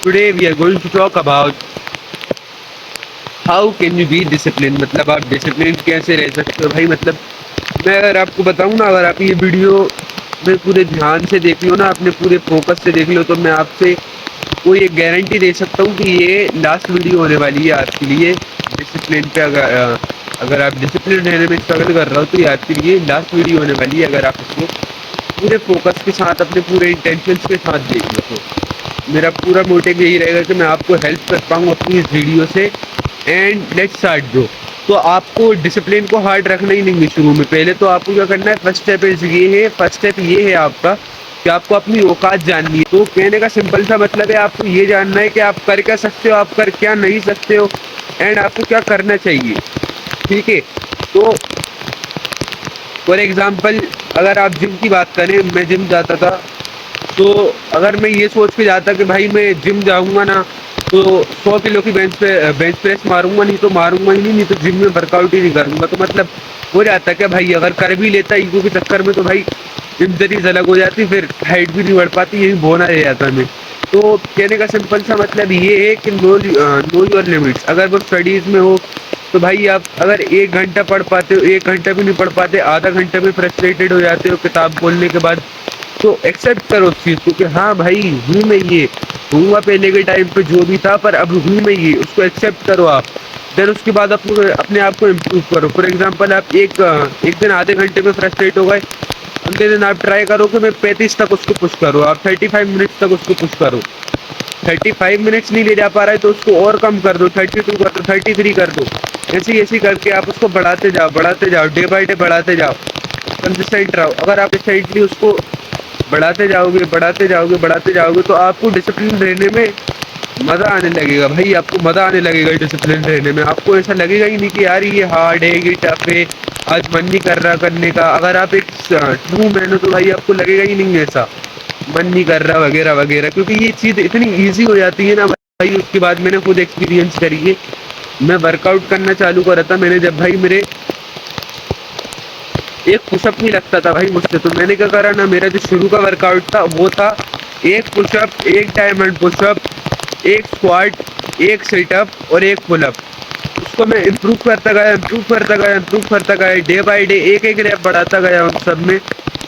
Today we are going to talk about how can you be disciplined, मतलब आप discipline कैसे रह सकते हो भाई। मतलब मैं अगर आपको बताऊं ना, अगर आप ये वीडियो में पूरे ध्यान से देख लो ना, अपने पूरे फोकस से देख लो, तो मैं आपसे कोई एक गारंटी दे सकता हूँ कि ये लास्ट वीडियो होने वाली है आपके लिए डिसिप्लिन पे। अगर आप डिसिप्लिन रहने में स्ट्रगल कर रहे हो तो ये आपके लिए लास्ट वीडियो होने वाली है, अगर आप इसको पूरे फोकस के साथ अपने पूरे इंटेंशंस के साथ देख लो। तो मेरा पूरा मोटिव यही रहेगा कि मैं आपको हेल्प कर पाऊँ अपनी इस वीडियो से। And let's start bro. तो आपको डिसिप्लिन को हार्ड रखना ही नहीं है शुरू में। पहले तो आपको क्या करना है, फर्स्ट स्टेप ये है आपका कि आपको अपनी औकात जाननी है। तो कहने का सिंपल सा मतलब है, आपको ये जानना है कि आप कर क्या सकते हो, आप कर क्या नहीं सकते हो, एंड आपको क्या करना चाहिए। ठीक है। तो फॉर एग्जाम्पल अगर आप जिम की बात करें, मैं जिम जाता था, तो अगर मैं ये सोच के जाता कि भाई मैं जिम जाऊंगा ना तो 100 किलो की बेंच प्रेस मारूंगा, नहीं तो मारूंगा ही नहीं तो जिम में वर्कआउट ही नहीं करूंगा, तो मतलब हो जाता क्या भाई, अगर कर भी लेता ईगो के चक्कर में तो भाई इंजरीज अलग हो जाती, फिर हाइट भी नहीं बढ़ पाती, यही बोना रह जाता मैं। तो कहने का सिंपल सा मतलब ये है कि नो योर लिमिट्स। अगर वो स्टडीज में हो तो भाई आप अगर 1 घंटा पढ़ पाते हो, 1 घंटा भी नहीं पढ़ पाते, आधा घंटा में फ्रस्ट्रेटेड हो जाते हो किताब खोलने के बाद, तो एक्सेप्ट करो उस चीज़ को कि हाँ भाई हूँ मैं ये, हूँगा पहले के टाइम पे जो भी था, पर अब हूँ मैं ये, उसको एक्सेप्ट करो आप। देन उसके बाद अपने आप को इम्प्रूव करो। फॉर एग्जांपल आप एक दिन आधे घंटे में फ्रस्ट्रेट हो गए, अगले दिन आप ट्राई करो कि मैं 35 तक उसको पुश करूँ, आप 35 मिनट्स तक उसको पुश करो। 35 मिनट्स नहीं ले जा पा रहा है तो उसको और कम कर दो, 32 कर दो, 33 कर दो। ऐसे करके आप उसको बढ़ाते जाओ, डे बाई डे बढ़ाते जाओ, कंसिस्टेंट रहो। अगर आप कंसिस्टेंटली उसको बढ़ाते जाओगे तो आपको डिसिप्लिन रहने में मज़ा आने लगेगा भाई, आपको मज़ा आने लगेगा डिसिप्लिन रहने में। आपको ऐसा लगेगा ही नहीं कि यार ये हार्ड है, ये टफ है, आज मन नहीं कर रहा करने का। अगर आप एक ट्रू मैन हो तो भाई आपको लगेगा ही नहीं ऐसा मन नहीं कर रहा वगैरह वगैरह, क्योंकि ये चीज़ इतनी ईजी हो जाती है ना भाई। उसके बाद मैंने खुद एक्सपीरियंस करी है। मैं वर्कआउट करना चालू करा था मैंने, जब भाई मेरे एक पुशअप नहीं लगता था भाई मुझसे, तो मैंने क्या करा ना, मेरा जो शुरू का वर्कआउट था वो था एक पुशअप, एक डायमंड पुशअप, एक स्क्वाट, एक सिटअप और एक पुलअप। उसको मैं इम्प्रूव करता गया, डे बाई डे एक एक रैप बढ़ाता गया उन सब में।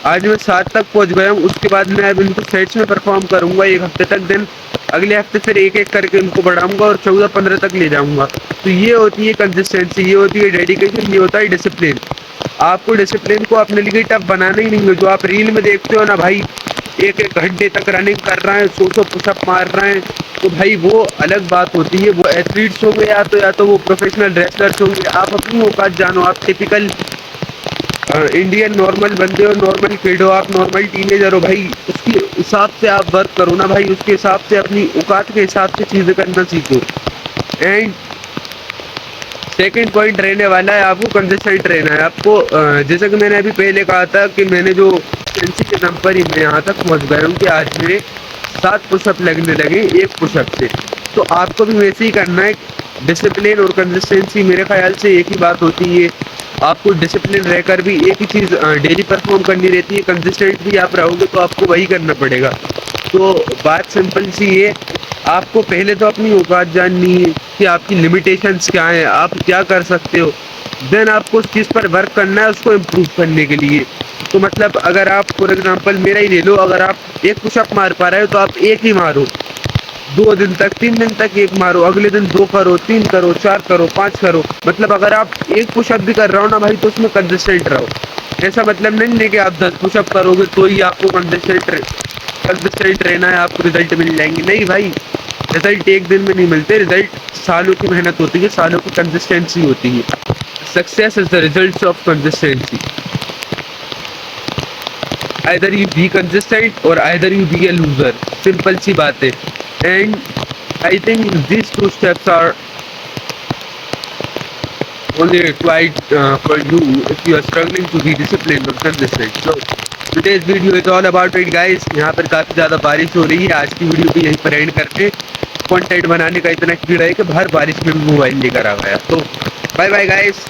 आज मैं 7 तक पहुंच गया हूँ। उसके बाद मैं अब इनको सेट्स में परफॉर्म करूंगा 1 हफ्ते तक, देन अगले हफ्ते फिर एक एक करके इनको बढ़ाऊंगा और 14-15 तक ले जाऊंगा। तो ये होती है कंसिस्टेंसी, ये होती है डेडिकेशन, ये होता है डिसिप्लिन। आपको डिसिप्लिन को अपने लिए टफ बनाना ही नहीं है। जो आप रील में देखते हो ना भाई, एक एक घंटे तक रनिंग कर रहे हैं, 100 पुशअप मार रहे हैं, तो भाई वो अलग बात होती है। वो एथलीट्स होंगे या तो वो प्रोफेशनल रेसलर्स होंगे। आप अपनी औकात जानो, आप टिपिकल इंडियन नॉर्मल बंदे हो, नॉर्मल किड हो, आप नॉर्मल टीनेजर हो भाई, उसके हिसाब से आप वर्क करो ना भाई, उसके हिसाब से अपनी औकात के हिसाब से चीज़ें करना सीखो। एंड सेकंड पॉइंट रहने वाला है, आपको कंसिस्टेंट रहना है। आपको जैसे कि मैंने अभी पहले कहा था कि मैंने जो कंसिस्टेंसी के दम पर ही मैं यहाँ तक पहुँच गया हूँ कि आज मेरे 7 पुशअप लगने लगे एक पुशअप से। तो आपको भी वैसे ही करना है। डिसिप्लिन और कंसिस्टेंसी मेरे ख्याल से एक ही बात होती है। आपको डिसिप्लिन रहकर भी एक ही चीज़ डेली परफॉर्म करनी रहती है, कंसिस्टेंट भी आप रहोगे तो आपको वही करना पड़ेगा। तो बात सिंपल सी है, आपको पहले तो अपनी औकात जाननी है कि आपकी लिमिटेशंस क्या हैं, आप क्या कर सकते हो। देन आपको उस चीज़ पर वर्क करना है, उसको इम्प्रूव करने के लिए। तो मतलब अगर आप फॉर एग्जांपल मेरा ही ले लो, अगर आप एक पुशअप मार पा रहे हो तो आप एक ही मारो 2 दिन तक, 3 दिन तक एक मारो, अगले दिन 2 करो, 3 करो, 4 करो, 5 करो। मतलब अगर आप एक पुशअप भी कर रहे हो ना भाई तो उसमें कंसिस्टेंट रहो। ऐसा मतलब नहीं है कि आप 10 पुशअप करोगे तो ही आपको कंसिस्टेंट रहना है, आपको रिजल्ट मिल जाएंगे। नहीं भाई, रिजल्ट एक दिन में नहीं मिलते, रिजल्ट सालों की मेहनत होती है, सालों की कंसिस्टेंसी होती है। Success is the result of consistency. Either you be consistent or either you be a loser, simple सी बात है। And I think these 2 steps are only required for you if you are struggling to be disciplined or consistent. So today's video is all about it guys। यहाँ पर काफ़ी ज़्यादा बारिश हो रही है, आज की वीडियो भी यहीं पर एंड करते हैं। कंटेंट बनाने का इतना कीड़ा है कि बाहर बारिश में भी मोबाइल लेकर आ गया। तो बाय बाय गाइस।